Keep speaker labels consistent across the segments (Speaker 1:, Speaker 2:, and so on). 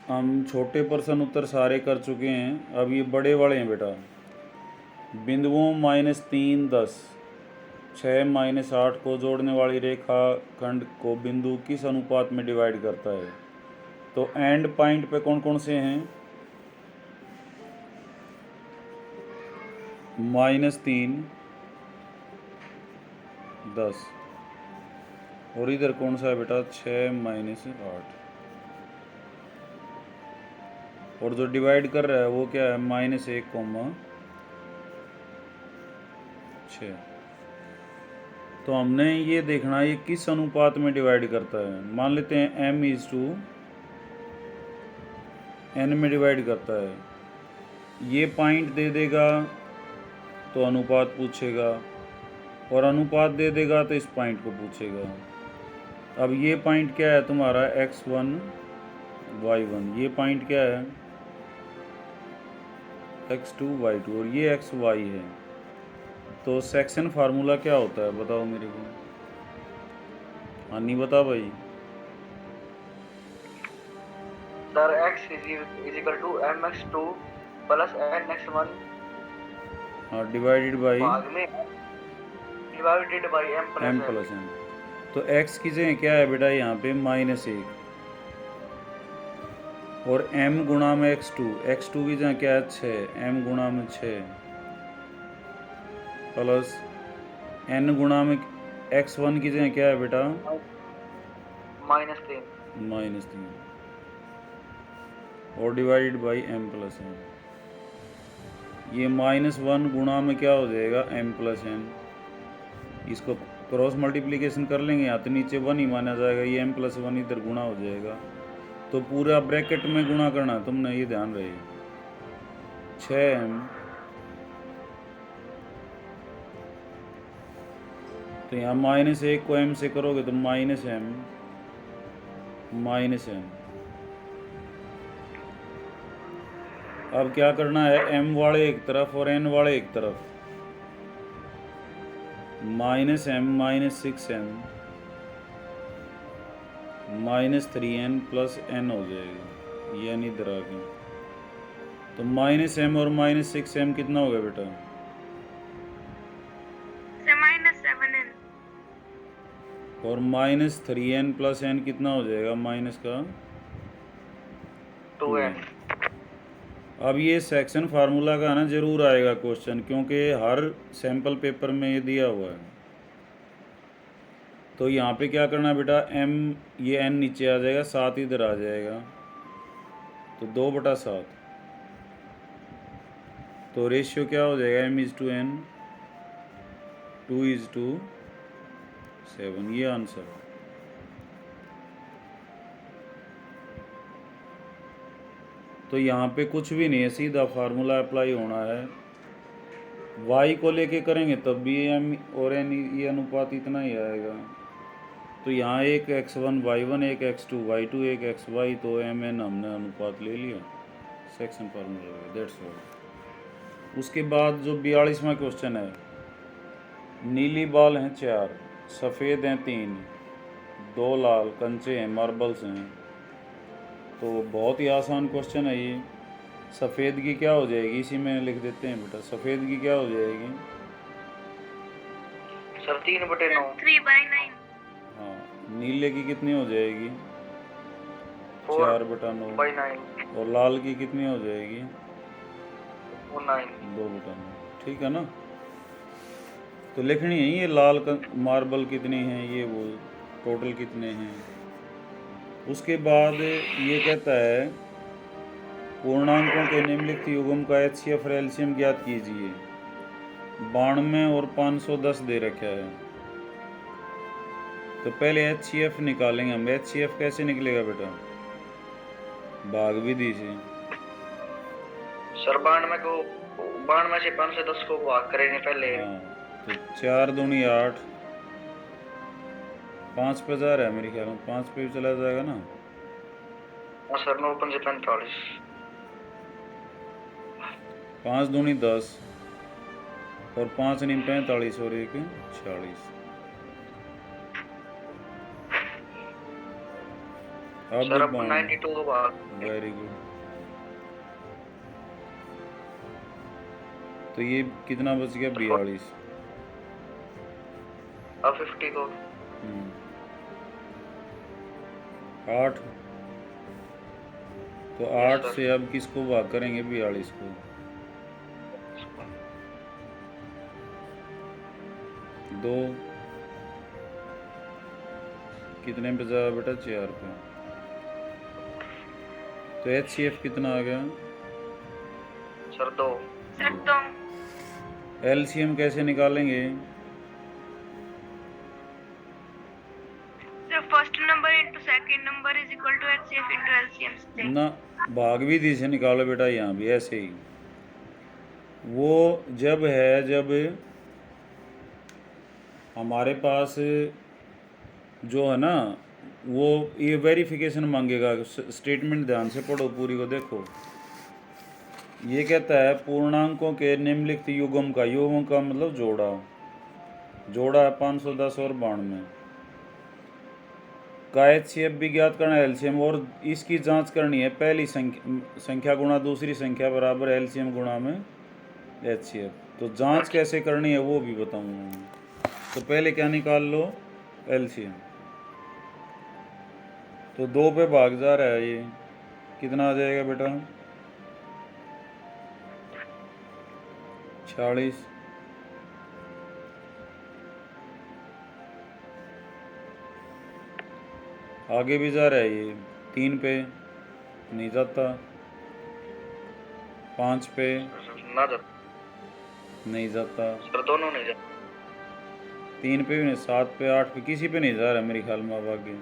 Speaker 1: हम छोटे प्रश्न उत्तर सारे कर चुके हैं, अब ये बड़े वाले हैं बेटा। बिंदुओं -3 10 6 -8 को जोड़ने वाली रेखा खंड को बिंदु किस अनुपात में डिवाइड करता है? तो एंड पॉइंट पे कौन कौन से हैं? -3 10 और इधर कौन सा है बेटा? 6 -8। और जो डिवाइड कर रहा है वो क्या है? -1,6। तो हमने ये देखना है ये किस अनुपात में डिवाइड करता है। मान लेते हैं m/n में डिवाइड करता है। ये पॉइंट दे देगा तो अनुपात पूछेगा, और अनुपात दे देगा तो इस पॉइंट को पूछेगा। अब ये पॉइंट क्या है तुम्हारा? x1 y1। ये पॉइंट क्या है? x2 y2। और ये xy है। तो सेक्शन फार्मूला क्या होता है बताओ मेरे को। हाँ नहीं बता भाई।
Speaker 2: Sir x is equal to mx2 plus nx1
Speaker 1: हाँ डिवाइडेड बाई
Speaker 2: भाग में divided by m
Speaker 1: m
Speaker 2: plus
Speaker 1: plus n। तो x की जगह क्या है बेटा यहाँ पे? -1। और m गुणा में x2 की जगह क्या है? 6। m गुणा में 6 प्लस n गुणा में x1 की जगह क्या है बेटा?
Speaker 2: -3
Speaker 1: -3 और divided by m plus n। ये -1 गुणा में क्या हो जाएगा? m plus n। इसको क्रॉस मल्टीप्लिकेशन कर लेंगे, यहाँ तो नीचे 1 ही माना जाएगा। ये m प्लस 1 इधर गुणा हो जाएगा। तो पूरा ब्रैकेट में गुणा करना है तुमने, ये ध्यान रहे। 6m तो यहाँ -1 को m से करोगे तो -m। अब क्या करना है? m वाले एक तरफ और n वाले एक तरफ। -m -6m -3n plus n हो जाएगा। ये n इधर आ गया। तो -m और -6m कितना हो गया बेटा?
Speaker 3: -7n।
Speaker 1: और -3n प्लस n कितना हो जाएगा? -2n। अब ये सेक्शन फार्मूला का ना जरूर आएगा क्वेश्चन, क्योंकि हर सैम्पल पेपर में ये दिया हुआ है। तो यहाँ पे क्या करना है बेटा? m ये n नीचे आ जाएगा, 7 इधर आ जाएगा, तो 2/7। तो रेशियो क्या हो जाएगा? m/n 2:7। ये आंसर। तो यहाँ पे कुछ भी नहीं है, सीधा फार्मूला अप्लाई होना है। y को लेके करेंगे तब भी m और n ये अनुपात इतना ही आएगा। तो यहाँ एक x1 y1, एक x2 y2, एक xy, तो mn हमने अनुपात ले लिया सेक्शन फार्मूला। That's all. उसके बाद जो 42वां क्वेश्चन है, नीली बॉल हैं 4, सफ़ेद हैं 3, 2 लाल कंचे हैं, मार्बल्स हैं। तो बहुत ही आसान क्वेश्चन है ये। सफ़ेद की क्या हो जाएगी? इसी में लिख देते हैं बेटा। सफ़ेद की क्या हो जाएगी?
Speaker 2: सर 3/9।
Speaker 3: 3/9।
Speaker 1: हाँ। नीले की कितनी हो जाएगी? 4/9।
Speaker 2: 4/9
Speaker 1: और लाल की कितनी हो जाएगी?
Speaker 2: 9।
Speaker 1: 2/9। ठीक है ना? तो लिखनी है ये लाल मार्बल कितनी हैं, ये वो टोटल कितने हैं। उसके बाद ये कहता है पूर्णांकों के निम्नलिखित युग्म का HCF और LCM ज्ञात कीजिए। 92 और 510 दे रखा है। तो पहले HCF निकालेंगे हम। HCF कैसे निकलेगा बेटा? भाग विधि से।
Speaker 2: सर 92 से 510 को भाग करेंगे पहले।
Speaker 1: हाँ, तो 4 दूनी 8, 5 पे जा रहा है मेरे ख्याल में, 5 पे भी चला जाएगा ना।
Speaker 2: और सर 9 5 45।
Speaker 1: 5 दूनी 10 और 5 नी 45 और 1 46। अब
Speaker 2: सर
Speaker 1: भी
Speaker 2: अब 92 को भाग
Speaker 1: वेरी गुड। तो ये कितना बच गया? 42।
Speaker 2: अब 50 को
Speaker 1: 8। तो
Speaker 2: Yes,
Speaker 1: 8
Speaker 2: sir.
Speaker 1: से अब किसको भाग करेंगे? 42 को। 2 कितने पे जा बेटा? 4 पे। तो HCF कितना आ गया?
Speaker 2: सर 2
Speaker 3: सर तो
Speaker 1: LCM कैसे निकालेंगे?
Speaker 3: Sir first number into second number is equal to HCF into LCM से।
Speaker 1: ना, भाग विधि से निकालो बेटा, यहाँ भी ऐसे ही। वो जब हमारे पास जो है ना, वो ये वेरिफिकेशन मांगेगा। स्टेटमेंट ध्यान से पढ़ो, पूरी को देखो। ये कहता है पूर्णांकों के निम्नलिखित युग्म का मतलब जोड़ा है 510 और 92 का HCF भी ज्ञात करना है, LCM, और इसकी जांच करनी है। पहली संख्या गुणा दूसरी संख्या बराबर LCM गुणा में HCF। तो जांच कैसे करनी है वो भी बताऊंगा। तो पहले क्या निकाल लो? LCM। तो 2 पे भाग जा रहा है, ये कितना आ जाएगा बेटा? 46। आगे भी जा रहा है, ये 3 पे नहीं जाता, 5 पे
Speaker 2: ना जाता
Speaker 1: नहीं जाता,
Speaker 2: सर, दोनों नहीं जाता।
Speaker 1: 3 पे भी नहीं, 7 पे 8 पे किसी पे नहीं जा रहा मेरे ख्याल में। अब आगे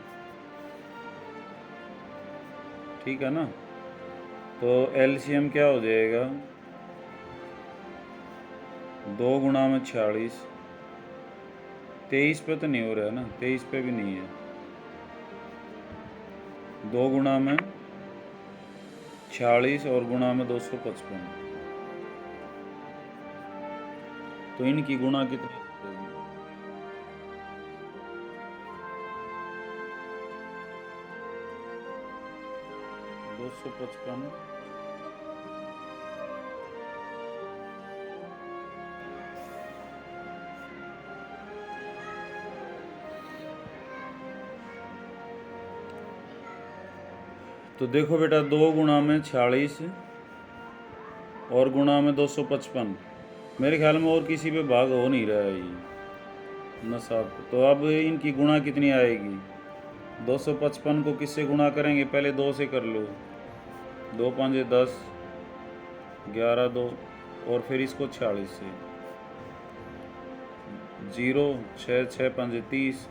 Speaker 1: ठीक है ना? तो LCM क्या हो जाएगा? 2 गुणा में 46। 23 पे तो नहीं हो रहा है ना? 23 पे भी नहीं है। 2 गुणा में 46 और गुणा में 255। तो इनकी गुणा कितनी हो जाएगी? 255 तो देखो बेटा, 2 गुणा में 46 और गुणा में 255। मेरे ख्याल में और किसी पे भाग हो नहीं रहा है ये ना साहब। तो अब इनकी गुणा कितनी आएगी? 255 को किससे गुणा करेंगे? पहले 2 से कर लो। 2 5 10, 11 2, और फिर इसको 46 से। 0 6 6 5 30,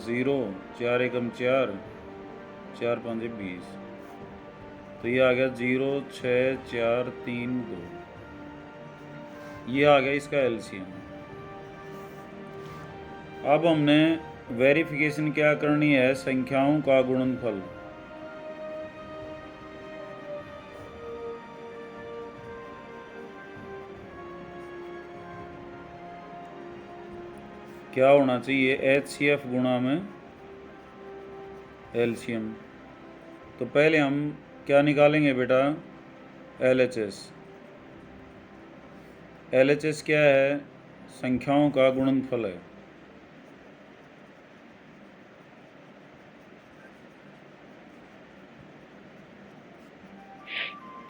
Speaker 1: 0 4 1 4, 4 5 20। तो ये आ गया 0 6 4 3 2। ये आ गया इसका LCM। अब हमने वेरिफिकेशन क्या करनी है? संख्याओं का गुणनफल। क्या होना चाहिए? HCF गुणा में LCM। तो पहले हम क्या निकालेंगे बेटा? LHS। LHS क्या है? संख्याओं का गुणनफल है।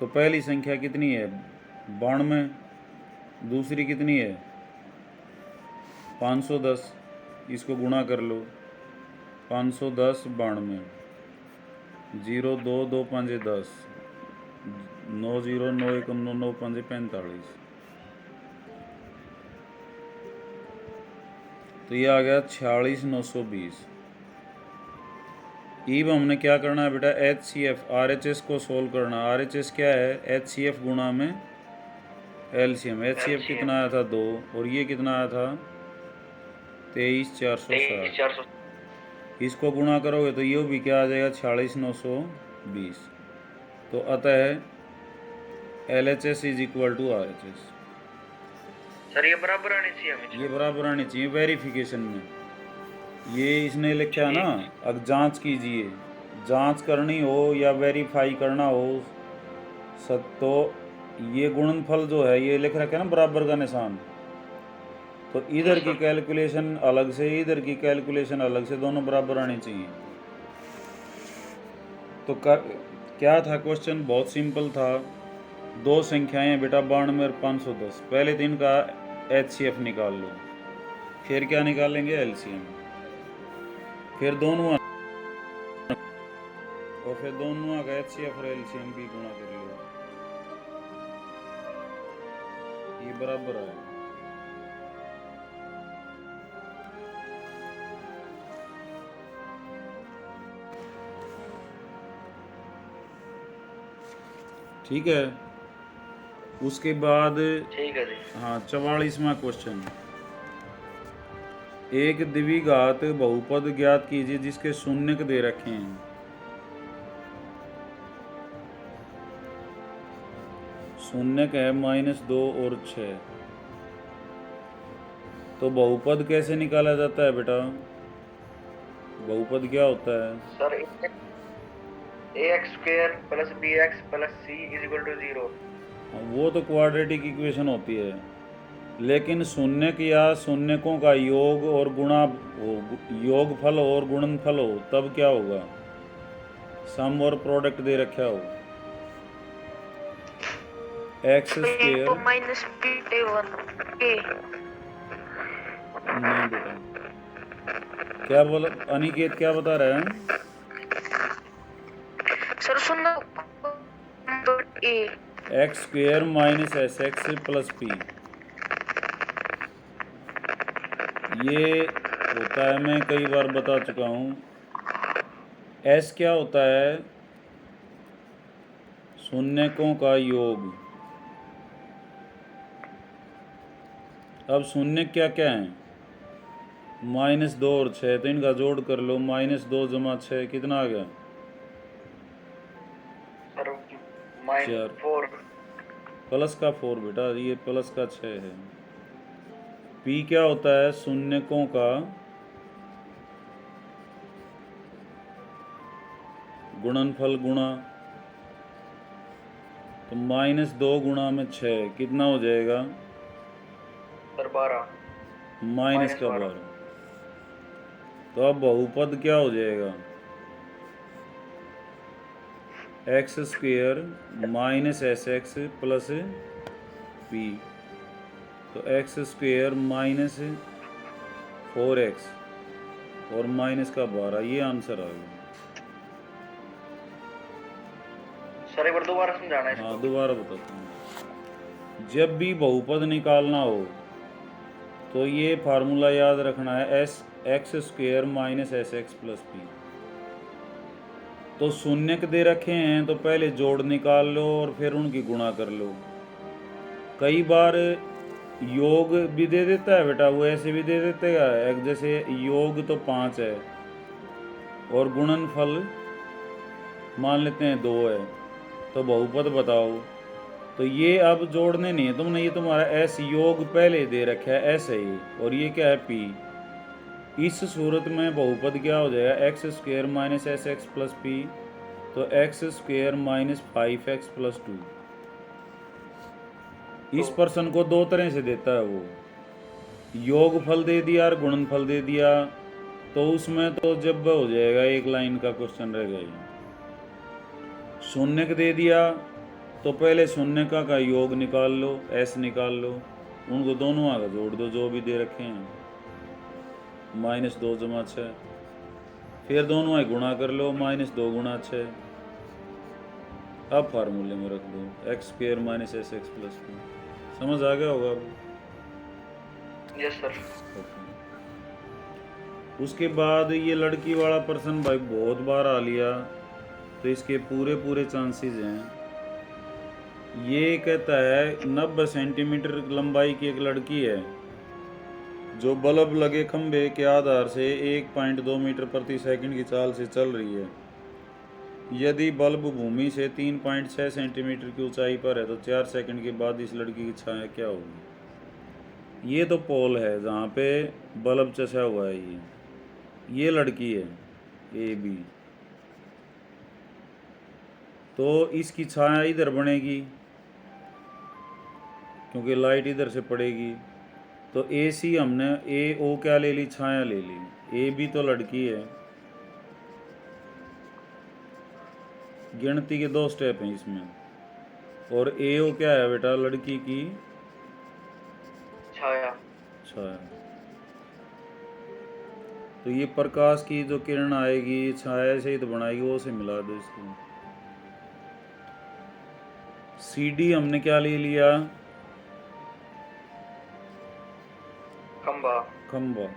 Speaker 1: तो पहली संख्या कितनी है? 92। दूसरी कितनी है? 510। इसको गुणा कर लो। 510 92, 0 2 2 5 10, 9 0 9 1 9 9 5 45। तो ये आ गया 46 920। ईब हमने क्या करना है बेटा? HCF RHS को सोल्व करना। RHS क्या है? HCF गुणा में LCM। HCF कितना आया था? 2, और ये कितना आया था? 23 460।
Speaker 2: 400
Speaker 1: इसको गुणा करोगे तो ये भी क्या आ जाएगा? 46 920। तो अतः LHS is equal to RHS।
Speaker 2: Sir, ये बराबर आनी चाहिए हमें।
Speaker 1: ये बराबर आनी चाहिए वेरिफिकेशन में। ये इसने लिखा है ना, अब जांच कीजिए। जांच करनी हो या वेरीफाई करना हो तो ये गुणनफल जो है ये लिख रखा है ना बराबर का निशान, तो इधर की कैलकुलेशन अलग से, इधर की कैलकुलेशन अलग से, दोनों बराबर आनी चाहिए। तो क्या था क्वेश्चन, बहुत सिंपल था। दो संख्याएं बेटा 92 और 510, पहले तो इनका HCF निकाल लो, फिर क्या निकालेंगे LCM, फिर दोनों और फिर दोनों का HCF और LCM भी गुणा कर लो, ये बराबर है। ठीक है, उसके बाद
Speaker 2: ठीक है जी।
Speaker 1: हाँ 44वां क्वेश्चन, एक द्विघात बहुपद ज्ञात कीजिए जिसके शून्यक दे रखे हैं। शून्यक है -2 और 6। तो बहुपद कैसे निकाला जाता है बेटा, बहुपद क्या होता है?
Speaker 2: Sir ax² + bx + c = 0।
Speaker 1: वो तो क्वाड्रेटिक इक्वेशन होती है, लेकिन शून्यक या शून्यकों का योग और गुणा हो, योगफल और गुणनफल हो, तब क्या होगा? सम और प्रोडक्ट दे रखा हो, x²। नहीं बेटा, क्या बोला अनिकेत, क्या बता रहे हैं?
Speaker 3: सर सुनो ए
Speaker 1: x² - sx + p, ये होता है, मैं कई बार बता चुका हूँ। s क्या होता है? शून्यकों का योग। अब शून्य क्या क्या है? -2 और 6, तो इनका जोड़ कर लो, -2 + 6 कितना आ गया?
Speaker 2: सर
Speaker 1: चार।
Speaker 2: -4।
Speaker 1: प्लस का 4 बेटा, ये प्लस का 6 है। p क्या होता है? शून्यकों का गुणनफल गुणा, तो -2 गुणा में 6 कितना हो जाएगा?
Speaker 2: सर 12।
Speaker 1: माइनस का 12। तो अब बहुपद क्या हो जाएगा? x² - sx + p, तो x² - 4x और -12, ये आंसर आ गया।
Speaker 2: सर एक बार दोबारा समझाना
Speaker 1: हाँ
Speaker 2: इसको।
Speaker 1: दोबारा बताता हूँ। जब भी बहुपद निकालना हो तो ये फार्मूला याद रखना है, x² - sx + p। तो शून्यक दे रखे हैं तो पहले जोड़ निकाल लो और फिर उनकी गुणा कर लो। कई बार योग भी दे देता है बेटा, वो ऐसे भी दे देते हैं, जैसे योग तो 5 है और गुणनफल मान लेते हैं 2 है, तो बहुपद बताओ। तो ये अब जोड़ने नहीं है तुमने, ये तुम्हारा s योग पहले दे रखा है, s है ये, और ये क्या है p। इस सूरत में बहुपद क्या हो जाएगा? x² - sx + p, तो x² - 5x + 2। इस पर्सन को दो तरह से देता है वो, योगफल दे दिया और गुणनफल दे दिया, तो उसमें तो जब हो जाएगा, एक लाइन का क्वेश्चन रह गया। शून्यक दे दिया तो पहले शून्यका का योग निकाल लो, s निकाल लो, उनको दोनों आगे जोड़ दो जो भी दे रखे हैं, -2 + 6, फिर दोनों आगे गुणा कर लो, -2 × 6। अब फार्मूले में रख दो, x² - sx + p। समझ आ गया होगा अब?
Speaker 2: Yes sir.
Speaker 1: उसके बाद ये लड़की वाला पर्सन भाई बहुत बार आ लिया, तो इसके पूरे चांसेस हैं। ये कहता है 90 सेंटीमीटर लंबाई की एक लड़की है जो बल्ब लगे खंभे के आधार से 1.2 मीटर प्रति सेकंड की चाल से चल रही है। यदि बल्ब भूमि से 3.6 सेंटीमीटर की ऊंचाई पर है तो 4 सेकंड के बाद इस लड़की की छाया क्या होगी? ये तो पोल है जहाँ पे बल्ब चसा हुआ है, ये लड़की है AB। तो इसकी छाया इधर बनेगी क्योंकि लाइट इधर से पड़ेगी। तो ए सी हमने ए ओ क्या ले ली, छाया ले ली। ए भी तो लड़की है। गिनती के 2 स्टेप हैं इसमें। और ए ओ क्या है बेटा, लड़की की
Speaker 2: छाया।
Speaker 1: छाया। तो ये प्रकाश की जो किरण आएगी छाया से ही तो बनाएगी, वो से मिला दो इसको। सी डी हमने क्या ले लिया,
Speaker 2: खंबा।
Speaker 1: खंबा।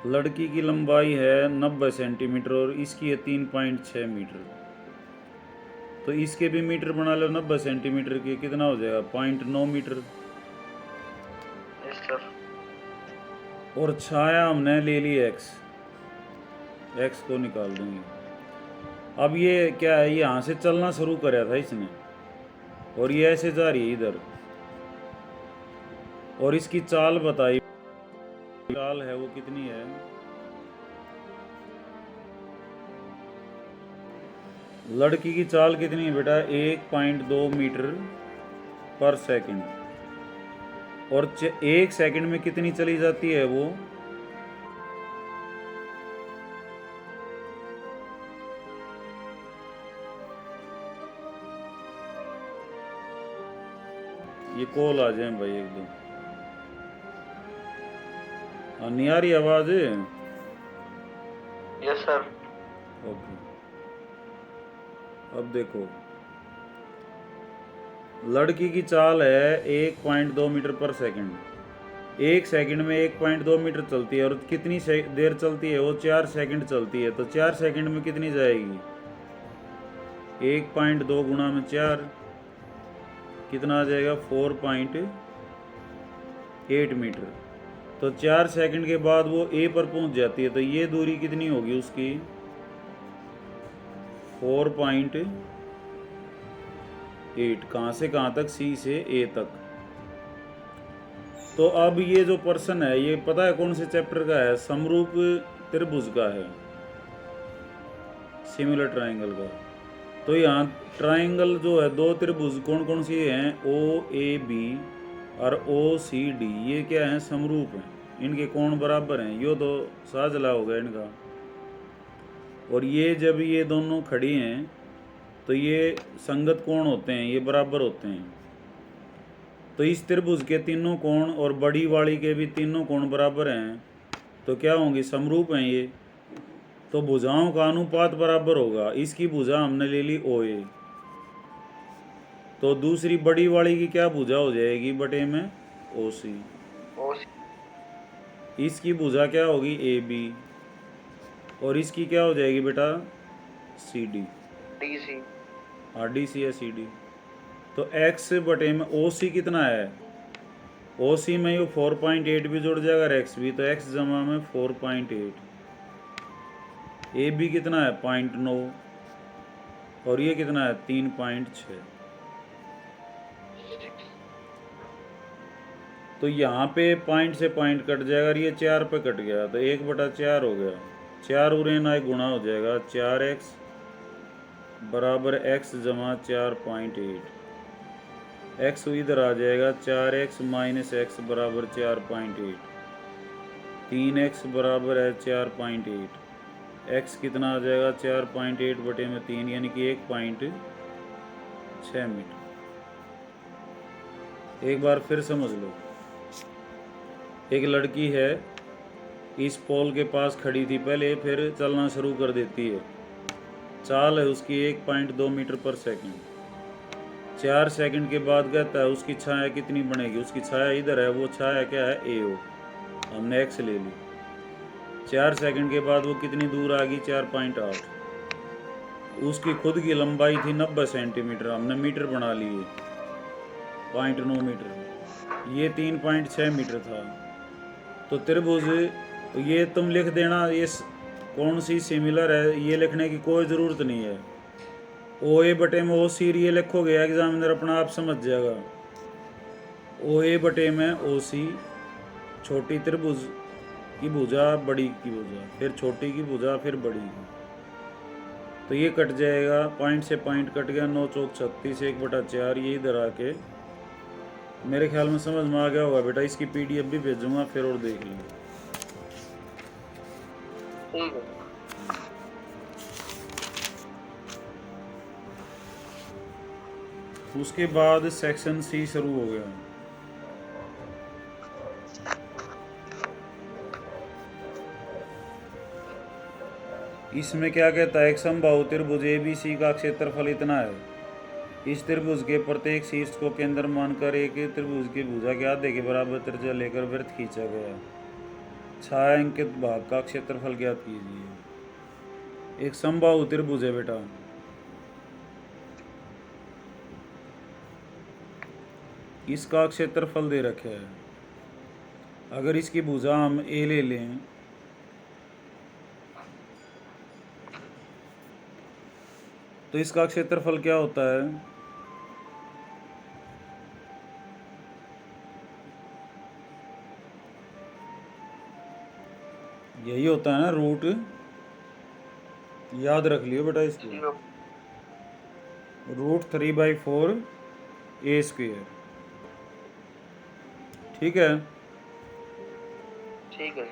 Speaker 1: लड़की की लंबाई है 90 सेंटीमीटर और इसकी है 3.6 मीटर। तो इसके भी मीटर बना लो। 90 सेंटीमीटर के कितना हो जाएगा, 0.9 मीटर।
Speaker 2: Yes sir.
Speaker 1: और छाया हमने ले ली एक्स, एक्स को निकाल देंगे। अब ये क्या है, ये यहाँ से चलना शुरू करा था इसने और ये ऐसे जा रही है इधर। और इसकी चाल बताई, चाल है वो कितनी है, लड़की की चाल कितनी है बेटा, 1.2 मीटर पर सेकंड। और 1 सेकंड में कितनी चली जाती है वो, ये कॉल आ जाए भाई एक दो। नहीं आ रही आवाज?
Speaker 2: Yes sir.
Speaker 1: ओके। अब देखो, लड़की की चाल है 1.2 मीटर पर सेकंड। 1 सेकंड में 1.2 मीटर चलती है। और कितनी देर चलती है वो, 4 सेकंड चलती है। तो 4 सेकंड में कितनी जाएगी, 1.2 गुणा में 4 कितना आ जाएगा, 4.8 मीटर। तो 4 सेकंड के बाद वो ए पर पहुंच जाती है। तो ये दूरी कितनी होगी उसकी, 4.8। कहाँ से कहाँ तक, सी से ए तक। तो अब ये जो पर्सन है, ये पता है कौन से चैप्टर का है, समरूप त्रिभुज का है, सिमिलर ट्रायंगल का। तो यहाँ ट्रायंगल जो है, 2 त्रिभुज कौन कौन सी हैं, ओ ए बी और ओ सी डी, ये क्या है, समरूप हैं। इनके कोण बराबर हैं। यो तो साझला हो गया इनका। और ये जब ये दोनों खड़ी हैं तो ये संगत कोण होते हैं, ये बराबर होते हैं। तो इस त्रिभुज के तीनों कोण और बड़ी वाली के भी तीनों कोण बराबर हैं। तो क्या होंगे, समरूप हैं ये। तो भुजाओं का अनुपात बराबर होगा। इसकी भुजा हमने ले ली ओ ए, तो दूसरी बड़ी वाली की क्या भुजा हो जाएगी, बटे में ओ सी। इसकी भुजा क्या होगी, ए बी। और इसकी क्या हो जाएगी बेटा, सी डी।
Speaker 2: D C.
Speaker 1: हाँ, डी सी या सी डी। तो एक्स बटे में ओ सी कितना है, ओ सी में ये 4.8 भी जुड़ जाएगा और एक्स भी। तो एक्स जमा में 4.8। ए बी कितना है, 0.9। और ये कितना है, 3.6। तो यहाँ पे पॉइंट से पॉइंट कट जाएगा और ये 4 पे कट गया। तो 1/4 हो गया। 4 उरे ना गुणा हो जाएगा, 4x बराबर x जमा 4.8। x इधर आ जाएगा, 4x माइनस x बराबर 4.8। 3x बराबर है 4.8। x कितना आ जाएगा, 4.8 बटे में 3 यानी कि 1.6 मीटर। एक बार फिर समझ लो, एक लड़की है, इस पोल के पास खड़ी थी पहले, फिर चलना शुरू कर देती है। चाल है उसकी 1.2 मीटर पर सेकंड। 4 सेकंड के बाद कहता है उसकी छाया कितनी बनेगी। उसकी छाया इधर है, वो छाया क्या है, ए ओ। हमने एक्स ले ली। 4 सेकंड के बाद वो कितनी दूर आ गई, 4.8। उसकी खुद की लंबाई थी 90 सेंटीमीटर, हमने मीटर बना लिए, 0.9 मीटर। ये 3.6 मीटर था। तो त्रिभुज, ये तुम लिख देना, ये कौन सी सिमिलर है, ये लिखने की कोई ज़रूरत नहीं है। ओ ए बटे में ओ सी, ये लिखोगे एग्जामिनर अपना आप समझ जाएगा। ओ ए बटे में ओ सी, छोटी त्रिभुज की भुजा, बड़ी की भुजा, फिर छोटी की भुजा, फिर बड़ी की। तो ये कट जाएगा, पॉइंट से पॉइंट कट गया, 9 चौक 36, 1/4 ये इधर आके मेरे ख्याल में समझ में आ गया होगा बेटा। इसकी PDF भी भेजूंगा फिर और देख लो।
Speaker 2: ठीक है।
Speaker 1: उसके बाद सेक्शन C शुरू हो गया। इसमें क्या कहता है, एक समबाहु त्रिभुज ABC का क्षेत्रफल इतना है। इस त्रिभुज के प्रत्येक शीर्ष को केंद्र मानकर एक त्रिभुज की भुजा के आधे के बराबर त्रिज्या लेकर वृत्त खींचा गया। छायांकित भाग का क्षेत्रफल ज्ञात कीजिए। एक समबाहु त्रिभुज है बेटा, इसका क्षेत्रफल दे रखा है। अगर इसकी भुजा हम A ले लें तो इसका क्षेत्रफल क्या होता है, यही होता है ना, रूट। याद रख लियो बेटा इसको,
Speaker 2: 0।
Speaker 1: √3/4 A²। ठीक है।
Speaker 2: ठीक है।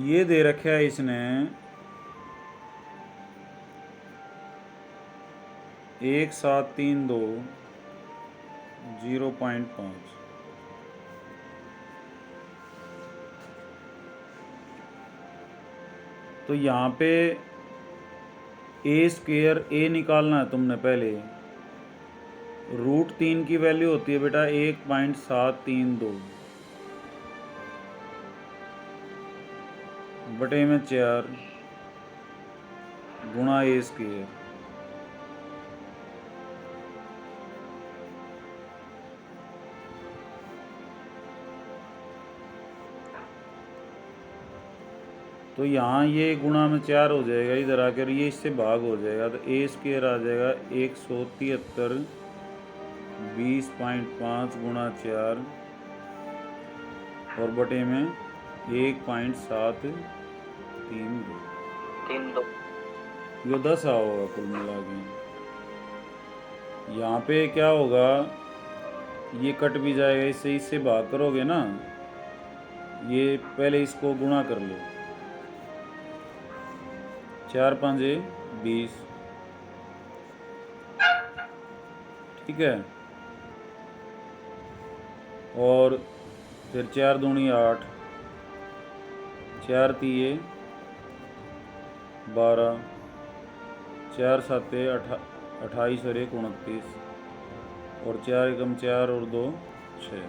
Speaker 1: ये दे रखा है इसने 1732 0.5। तो यहाँ पे A² निकालना है तुमने पहले। √3 की वैल्यू होती है बेटा 1.732 बटे में 4 गुणा A²। तो यहाँ ये गुणा में 4 हो जाएगा, इधर आकर ये इससे भाग हो जाएगा, तो A² आ जाएगा 173 20.5 गुणा 4 और बटे में 1.732। ये 10 होगा कुल मिला के। यहाँ पे क्या होगा, ये कट भी जाएगा, इससे भाग करोगे ना, ये पहले इसको गुणा कर लो, 4 5 20। ठीक है। और फिर 4 दूनी 8, 4 3 12, 4 7 28 और 1 29 और 4 एकम 4 और 2 6।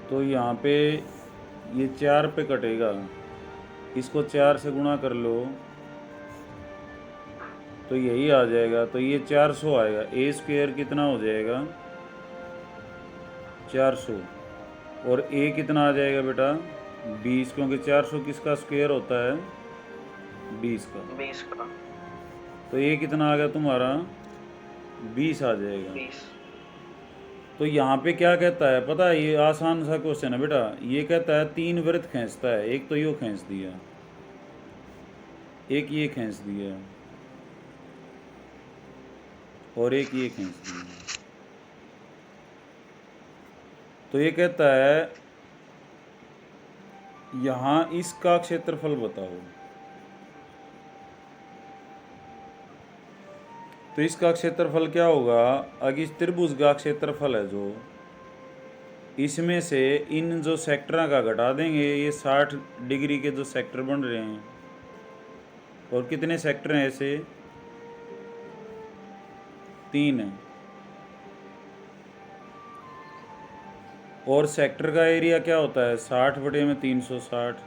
Speaker 1: तो यहाँ पे ये 4 पे कटेगा, इसको 4 से गुणा कर लो तो यही आ जाएगा। तो ये 400 आएगा। A² कितना हो जाएगा 400 और A कितना आ जाएगा बेटा 20, क्योंकि 400 किसका स्क्वायर होता है 20 का।
Speaker 2: 20 का।
Speaker 1: तो A कितना आ गया तुम्हारा 20 आ जाएगा।
Speaker 2: 20।
Speaker 1: तो यहाँ पे क्या कहता है पता है, ये आसान सा क्वेश्चन है बेटा। ये कहता है 3 वृत्त खींचता है, एक तो यो खींच दिया, एक ये खींच दिया और एक ये खींच दिया। तो ये कहता है यहाँ इसका क्षेत्रफल बताओ। तो इसका क्षेत्रफल क्या होगा, अगर इस त्रिभुज का क्षेत्रफल है जो, इसमें से इन जो सेक्टरों का घटा देंगे, ये 60 डिग्री के जो सेक्टर बन रहे हैं, और कितने सेक्टर हैं ऐसे 3 है, और सेक्टर का एरिया क्या होता है 60 बटे में 360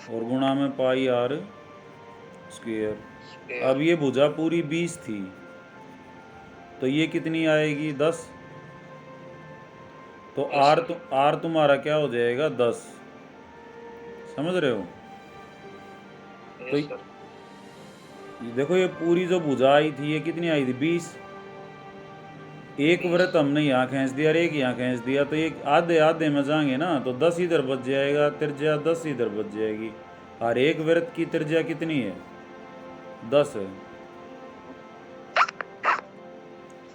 Speaker 1: और गुणा में πr²। अब ये भुजा पूरी 20 थी, तो ये कितनी आएगी 10। तो r तुम्हारा क्या हो जाएगा 10। समझ रहे हो। देखो ये पूरी जो भुजा आई थी ये कितनी आई थी 20। एक वृत्त हमने यहाँ खींच दिया और एक यहाँ खींच दिया, तो ये आधे आधे में जाएंगे ना, तो 10 इधर बच जाएगा, त्रिज्या 10 इधर बच जाएगी। और एक वृत्त की त्रिज्या कितनी है 10 है,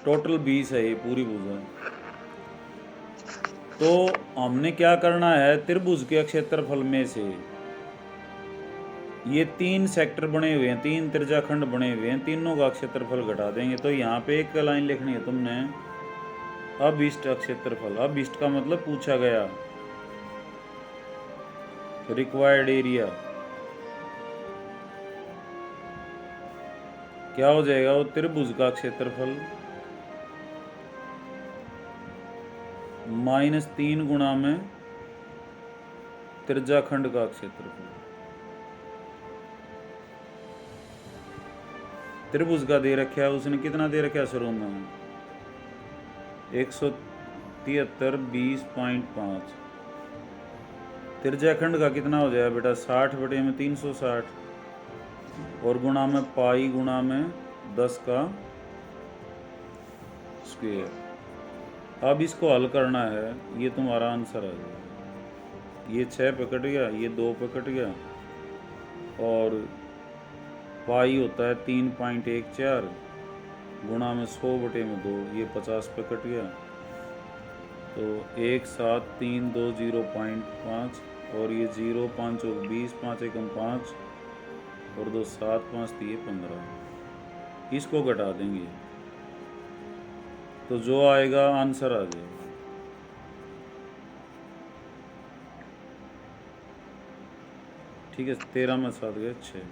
Speaker 1: टोटल 20 है ये पूरी भुजा। तो हमने क्या करना है, त्रिभुज के क्षेत्रफल में से ये 3 सेक्टर बने हुए हैं, 3 त्रिज्याखंड बने हुए हैं, तीनों का क्षेत्रफल घटा देंगे। तो यहाँ पे एक लाइन लिखनी है तुमने, अभिष्ट क्षेत्रफल। अभिष्ट का मतलब पूछा गया, रिक्वायर्ड एरिया। क्या हो जाएगा वो, त्रिभुज का क्षेत्रफल -3 गुणा में त्रिज्याखंड का क्षेत्रफल। त्रिभुज का दे रखा है उसने, कितना दे रखा है शुरू में 173 20.5। त्रिज्याखंड का कितना हो जाएगा बेटा 60 बटे में 360 और गुणा में पाई गुणा में 10 का स्क्वायर। अब इसको हल करना है, ये तुम्हारा आंसर है। ये 6 पे कट गया, ये 2 पे कट गया, और पाई होता है 3.14 गुणा में 100 बटे में 2, ये 50 पे कट गया। तो 1 7 3 2 0.5 और ये 0 5 और 20 5 1 5 और 2 7 5 3 15। इसको घटा देंगे तो जो आएगा आंसर आ जाएगा। ठीक है, 13 में 7 गए 6,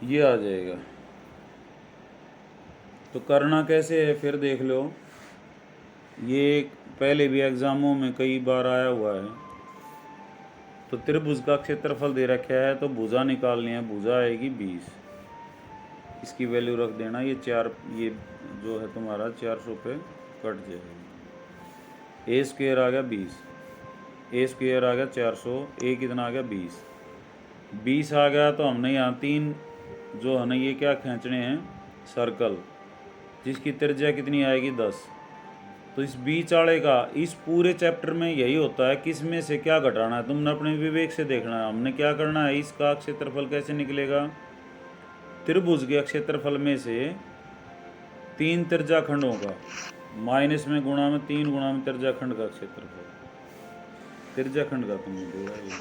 Speaker 1: ये आ जाएगा। तो करना कैसे है फिर देख लो, ये पहले भी एग्जामों में कई बार आया हुआ है। तो त्रिभुज का क्षेत्रफल दे रखा है, तो भुजा निकालनी है, भुजा आएगी 20, इसकी वैल्यू रख देना। ये 4, ये जो है तुम्हारा 400 पे कट जाएगा। ए स्क्वायर आ गया 20, ए स्क्वायर आ गया 400, ए कितना आ गया 20 आ गया। तो हमने यहाँ 3 जो है ना ये क्या खींचने हैं, सर्कल, जिसकी त्रिज्या कितनी आएगी 10। तो इस बीच वाले का, इस पूरे चैप्टर में यही होता है, किस में से क्या घटाना है, तुमने अपने विवेक से देखना है। हमने क्या करना है, इसका क्षेत्रफल कैसे निकलेगा, त्रिभुज के क्षेत्रफल में से 3 त्रिज्याखंडों का माइनस में गुणा में 3 गुणा में त्रिज्याखंड का क्षेत्रफल, त्रिज्याखंड का तुमने दिया ये।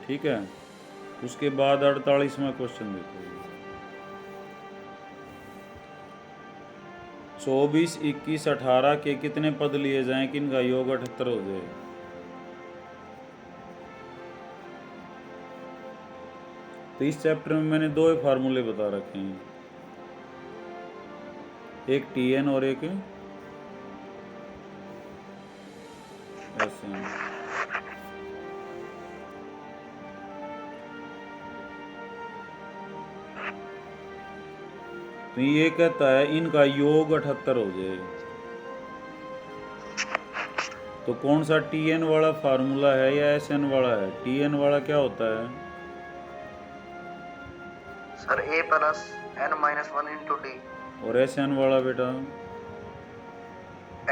Speaker 1: ठीक है, उसके बाद 48वां क्वेश्चन देखो, 24 21 18 के कितने पद लिए जाएं कि इनका योग 78 हो जाए। तो इस चैप्टर में मैंने 2 फार्मूले बता रखे हैं, एक TN और एक SN। तो ये कहता है इनका योग 78 हो जाए। तो कौन सा TN वाला फार्मूला है या SN वाला है? TN वाला क्या होता है
Speaker 2: sir a plus n minus 1 into D,
Speaker 1: और SN वाला बेटा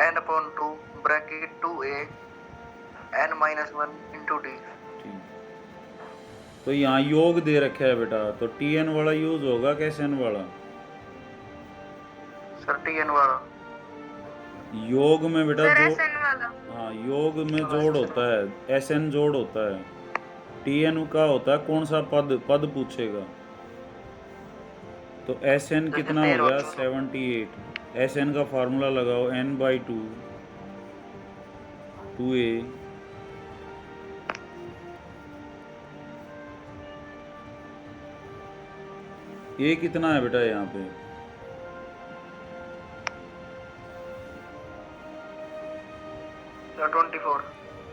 Speaker 2: n upon 2 bracket 2a n minus 1 into D.
Speaker 1: तो यहाँ योग दे रखा है बेटा, तो TN वाला यूज होगा कि SN वाला?
Speaker 2: सर tn वाला।
Speaker 1: योग में बेटा
Speaker 3: सर
Speaker 1: जो,
Speaker 3: SN वाला।
Speaker 1: हाँ योग में जोड़ होता है, SN जोड़ होता है। TN का होता है कौन सा पद पूछेगा। तो SN कितना हो गया 78। SN का फार्मूला लगाओ n/2 2a ये कितना है बेटा यहाँ पे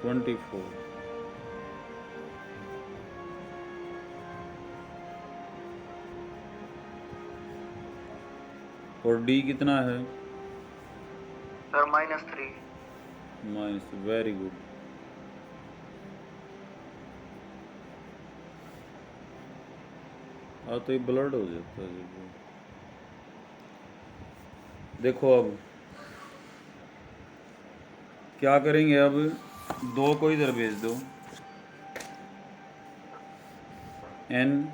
Speaker 1: 24। और D कितना है
Speaker 2: सर -3।
Speaker 1: Minus, very good. हाँ तो ये ब्लड हो जाता है जब। देखो अब क्या करेंगे, अब 2 को इधर भेज दो। n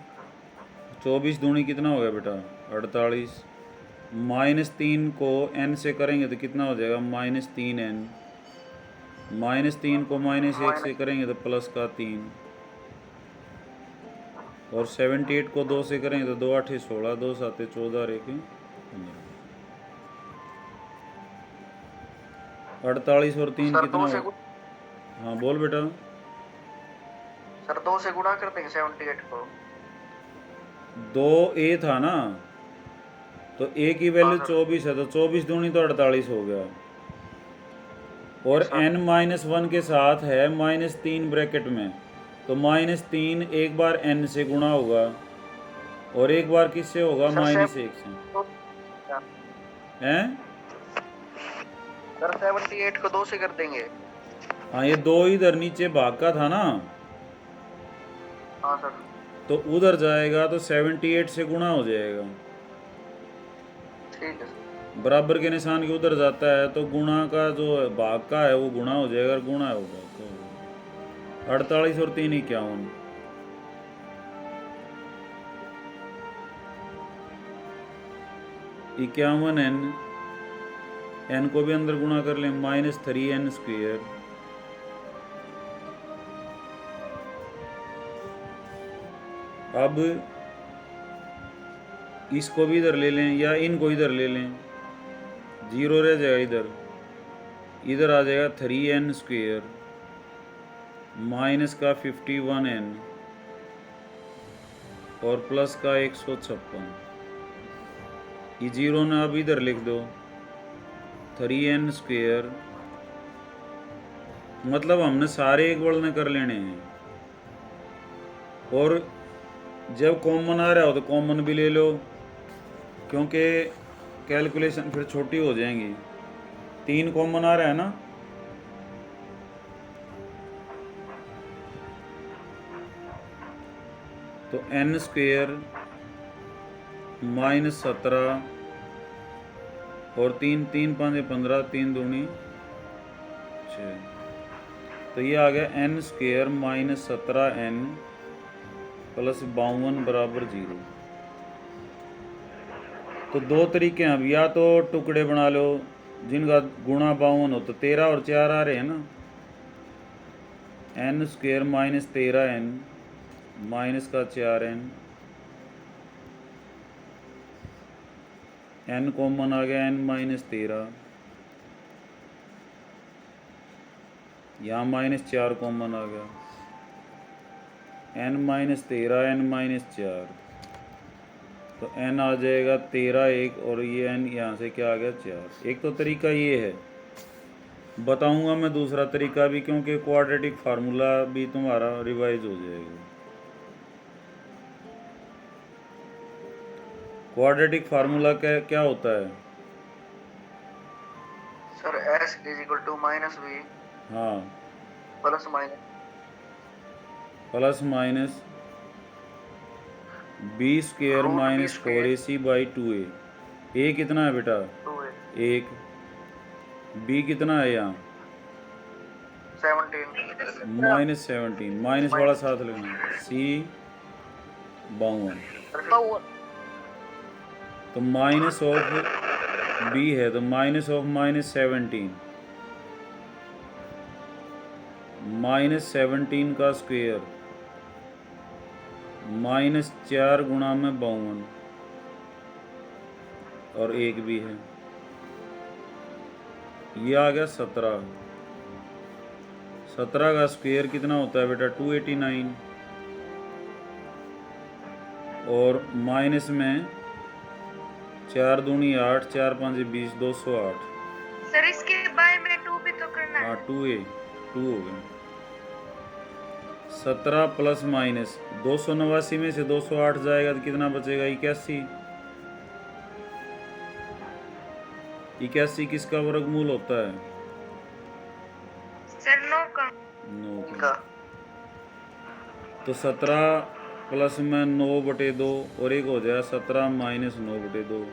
Speaker 1: 24 दूनी कितना हो गया बेटा? 48। -3 को n से करेंगे तो कितना हो जाएगा? -3n। -3 को -1 से करेंगे तो +3। और 78 को 2 से करेंगे तो 2 8 16, 2 7 14 और 1 15। 48 और 3
Speaker 2: सर
Speaker 1: कितना
Speaker 2: 2 से
Speaker 1: हो? हाँ बोल बेटा।
Speaker 2: सर 2 से गुणा कर देंगे 78 को।
Speaker 1: 2a था ना, तो a की वैल्यू
Speaker 2: हाँ,
Speaker 1: 24 है, तो 24 दूनी तो 48 हो गया। और n-1 के साथ है -3 ब्रैकेट में, तो -3 एक बार n से गुणा होगा और एक बार किससे होगा?
Speaker 2: सर
Speaker 1: -1 से। हैं?
Speaker 2: सर 78 को 2 से कर देंगे।
Speaker 1: हाँ ये 2 इधर नीचे भाग का था ना,
Speaker 2: हाँ सर।
Speaker 1: तो उधर जाएगा तो 78 से गुणा हो जाएगा।
Speaker 2: ठीक है सर।
Speaker 1: बराबर के निशान के उधर जाता है तो गुणा का जो भाग का है वो गुणा हो जाएगा, और गुणा होगा तो 48 और 3 51। n को भी अंदर गुणा कर लें, -3n²। अब इसको भी इधर ले लें या इनको इधर ले लें, 0 रह जाएगा इधर, इधर आ जाएगा 3n² माइनस का 51n और प्लस का 156। ये 0 ना अब इधर लिख दो, 3n², मतलब हमने सारे एक बड़ में कर लेने हैं। और जब कॉमन आ रहा हो तो कॉमन भी ले लो, क्योंकि कैलकुलेशन फिर छोटी हो जाएंगी। 3 कॉमन आ रहा है ना, तो n² -17 और 3 3 5 15, 3 दूनी 6, तो ये आ गया n² -17n + 52 = 0। तो 2 तरीके हैं अब, या तो टुकड़े बना लो जिनका गुणा 52 हो, तो 13 और 4 आ रहे हैं ना, n² -13n माइनस का 4n, n कॉमन आ गया, n -13, यहाँ -4 कॉमन आ गया, n -13 n -4, तो n आ जाएगा 13 1, और ये n यहाँ से क्या आ गया 4। एक तो तरीका ये है, बताऊंगा मैं दूसरा तरीका भी, क्योंकि क्वाड्रेटिक फार्मूला भी तुम्हारा रिवाइज हो जाएगा। क्वाड्रेटिक फार्मूला क्या क्या होता है?
Speaker 2: सर s = -v
Speaker 1: हाँ,
Speaker 2: plus minus
Speaker 1: b² - 4ac/2a। a कितना है बेटा?
Speaker 2: 2a
Speaker 1: 1। b कितना है यहाँ?
Speaker 2: 17
Speaker 1: -17, माइनस वाला साथ लगना, c 52। तो माइनस ऑफ b है तो -17, -17 का स्क्वायर -4 गुणा में 52, और 1 भी है, ये आ गया 17। 17 का स्क्वायर कितना होता है बेटा? 289, और माइनस में 4 दूनी 8, 4 5 20, 208।
Speaker 3: सर इसके बाय में 2 भी तो करना है।
Speaker 1: हाँ 2a 2 हो गया। 17 प्लस माइनस 289 में से 208 जाएगा तो कितना बचेगा? 81। 81 किसका वर्गमूल होता है?
Speaker 3: सर 9 का।
Speaker 1: 9 का। तो 17 प्लस में 9/2 और एक हो जाएगा 17 माइनस 9/2,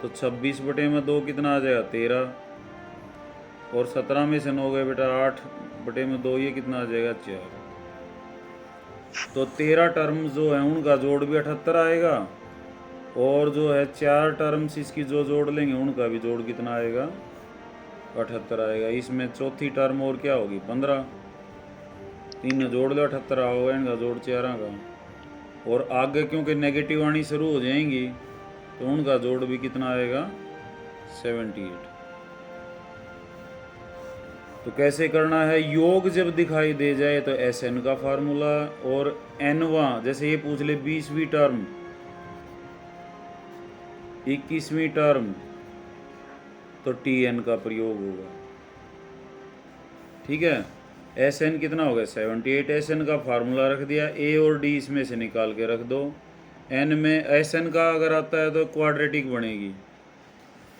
Speaker 1: तो 26/2 कितना आ जाएगा 13, और 17 में से 9 गए बेटा 8/2, ये कितना आ जाएगा 4। तो 13 टर्म जो है उनका जोड़ भी 78 आएगा, और जो है 4 टर्म्स इसकी जो जोड़ लेंगे उनका भी जोड़ कितना आएगा 78 आएगा। इसमें चौथी टर्म और क्या होगी 15, 3 जोड़ लो 78 होगा इनका जोड़ 4 का, और आगे क्योंकि नेगेटिव आनी शुरू हो जाएंगी तो उनका जोड़ भी कितना आएगा 78। तो कैसे करना है, योग जब दिखाई दे जाए तो SN का फार्मूला, और Nवा जैसे ये पूछ ले 20वीं टर्म 21वीं टर्म तो TN का प्रयोग होगा। ठीक है, SN कितना हो गया 78, SN का फार्मूला रख दिया, A और D इसमें से निकाल के रख दो। N में SN का अगर आता है तो क्वाड्रेटिक बनेगी,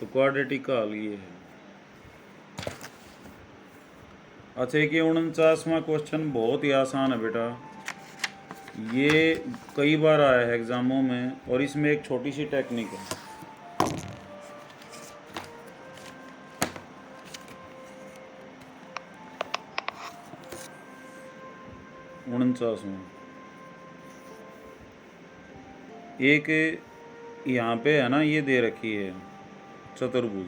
Speaker 1: तो क्वाड्रेटिक का हल ये है। अच्छा, कि 49वां क्वेश्चन बहुत ही आसान है बेटा, ये कई बार आया है एग्जामों में, और इसमें एक छोटी सी टेक्निक है। एक यहाँ पे है ना, ये दे रखी है चतुर्भुज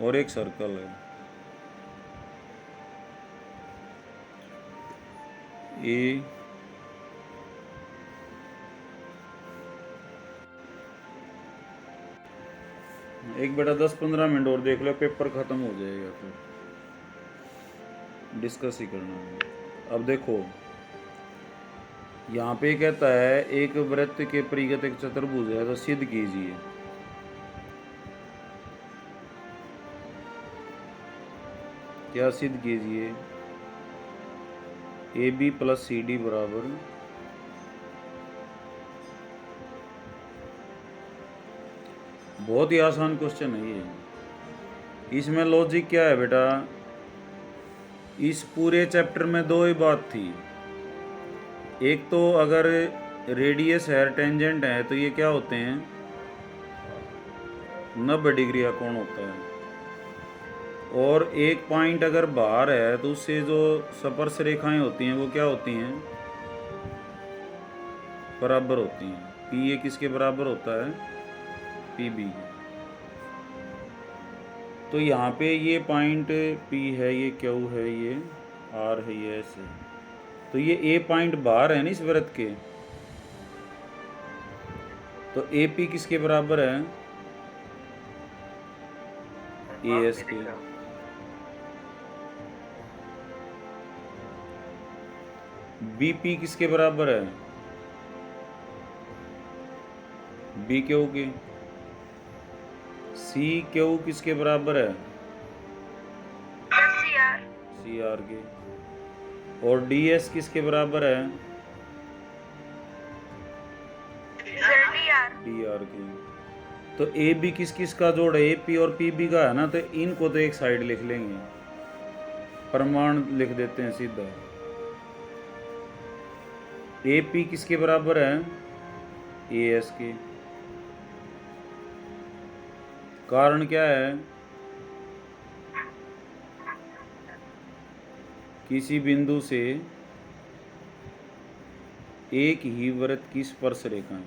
Speaker 1: और एक सर्कल है, ये एक बेटा 10-15 मिनट और देख लो, पेपर खत्म हो जाएगा, फिर डिस्कस ही करना है। अब देखो यहाँ पे कहता है एक वृत्त के परिगत एक चतुर्भुज है, तो सिद्ध कीजिए। क्या सिद्ध कीजिए, AB + CD बराबर बहुत ही आसान क्वेश्चन है ये। इसमें लॉजिक क्या है बेटा, इस पूरे चैप्टर में 2 ही बात थी, एक तो अगर रेडियस है टेंजेंट है तो ये क्या होते हैं 90 डिग्री का कोण होता है, और एक पॉइंट अगर बाहर है तो उससे जो स्पर्श रेखाएं होती हैं वो क्या होती हैं बराबर होती हैं। P ये किसके बराबर होता है PB। तो यहाँ पे ये पॉइंट P है, ये Q है, ये R है, ये S है, तो ये A पॉइंट बाहर है ना इस वृत्त के, तो AP किसके बराबर है AS के। BP किसके बराबर है BQ के। CQ किसके बराबर है CR के। और DS किसके बराबर है DR के। तो AB किस किस का जोड़ है AP और PB का है ना, तो इनको तो एक साइड लिख लेंगे, प्रमाण लिख देते हैं सीधा। AP किसके बराबर है AS के। कारण क्या है, किसी बिंदु से एक ही वृत्त की स्पर्श रेखाएं,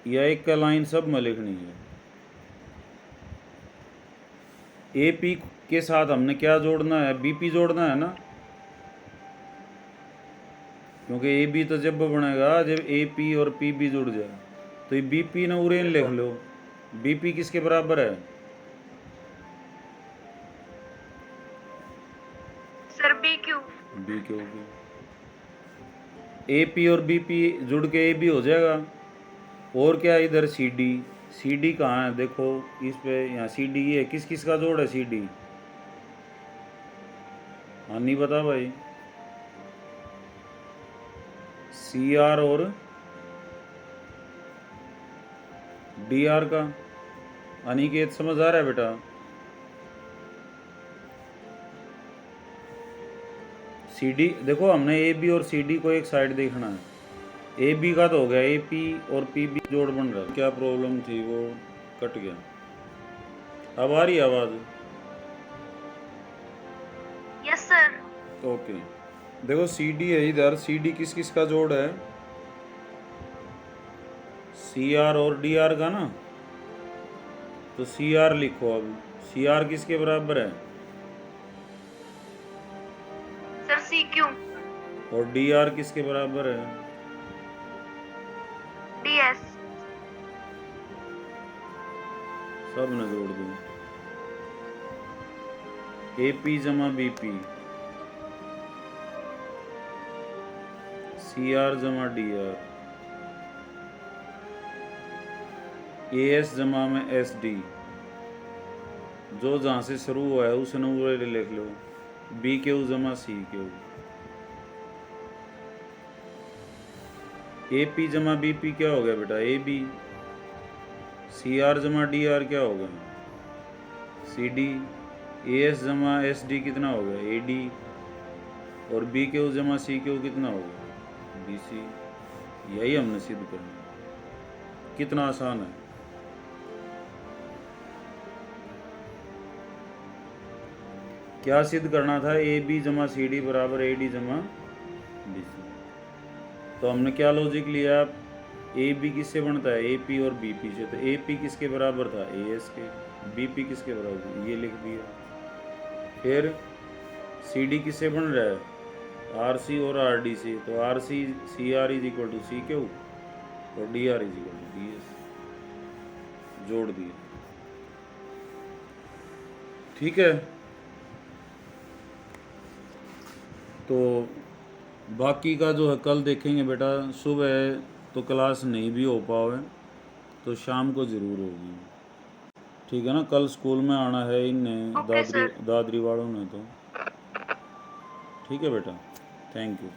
Speaker 1: या एक का लाइन सब में लिखनी है। AP के साथ हमने क्या जोड़ना है BP जोड़ना है ना, क्योंकि AB तो जब बनेगा जब AP और PB जुड़ जाए, तो ये BP ना उरेन लिख लो। BP किसके बराबर है
Speaker 3: सर BQ
Speaker 1: की। AP और BP जुड़ के AB हो जाएगा। और क्या इधर CD कहाँ है देखो, इस पे यहाँ CD है, किस किस का जोड़ है CD, हाँ नहीं बता भाई, CR और DR का। अनिकेत समझ आ रहा है बेटा, सी डी देखो, हमने ए बी और सी डी को एक साइड देखना है। ए बी का तो हो गया, ए पी और पी बी जोड़ बन रहा है। क्या प्रॉब्लम थी वो कट गया। अब आ रही है आवाज़?
Speaker 3: Yes sir.
Speaker 1: ओके, देखो सी डी है इधर, सी डी किस किस का जोड़ है? सी आर और डी आर का ना, तो सी आर लिखो। अब सी आर किसके बराबर है?
Speaker 3: Sir C Q.
Speaker 1: और डी आर किसके बराबर है?
Speaker 3: D S.
Speaker 1: सब ने जोड़ दो। ए पी जमा बी पी, सी आर जमा डी आर, ए एस जमा में एस डी, जो जहाँ से शुरू हुआ है उस नंबर लिख लो। बी क्यू जमा सी क्यू, ए पी जमा बी पी क्या हो गया बेटा? A B. सी आर जमा डी आर क्या हो गया? C D. ए एस जमा एस डी कितना हो गया? A D. और बी क्यू जमा सी क्यू कितना हो गया? B C. यही हमने सिद्ध करना। कितना आसान है। क्या सिद्ध करना था? ए बी जमा सी डी बराबर ए डी जमा बी सी। तो हमने क्या लॉजिक लिया? ए बी किससे बनता है? ए पी और बी पी से। तो ए पी किसके बराबर था? ए एस के। बी पी किसके बराबर? ये लिख दिया। फिर सी डी किससे बन रहा है? आर सी और आर डी से। तो R C C R is equal to C Q और D R is equal to D S. जोड़ दिए। ठीक है, तो बाकी का जो है कल देखेंगे बेटा। सुबह तो क्लास नहीं भी हो पावे तो शाम को ज़रूर होगी। ठीक है ना? कल स्कूल में आना है इन्हें,
Speaker 3: ओके सर।
Speaker 1: दादरी वालों ने। तो ठीक है बेटा, थैंक यू।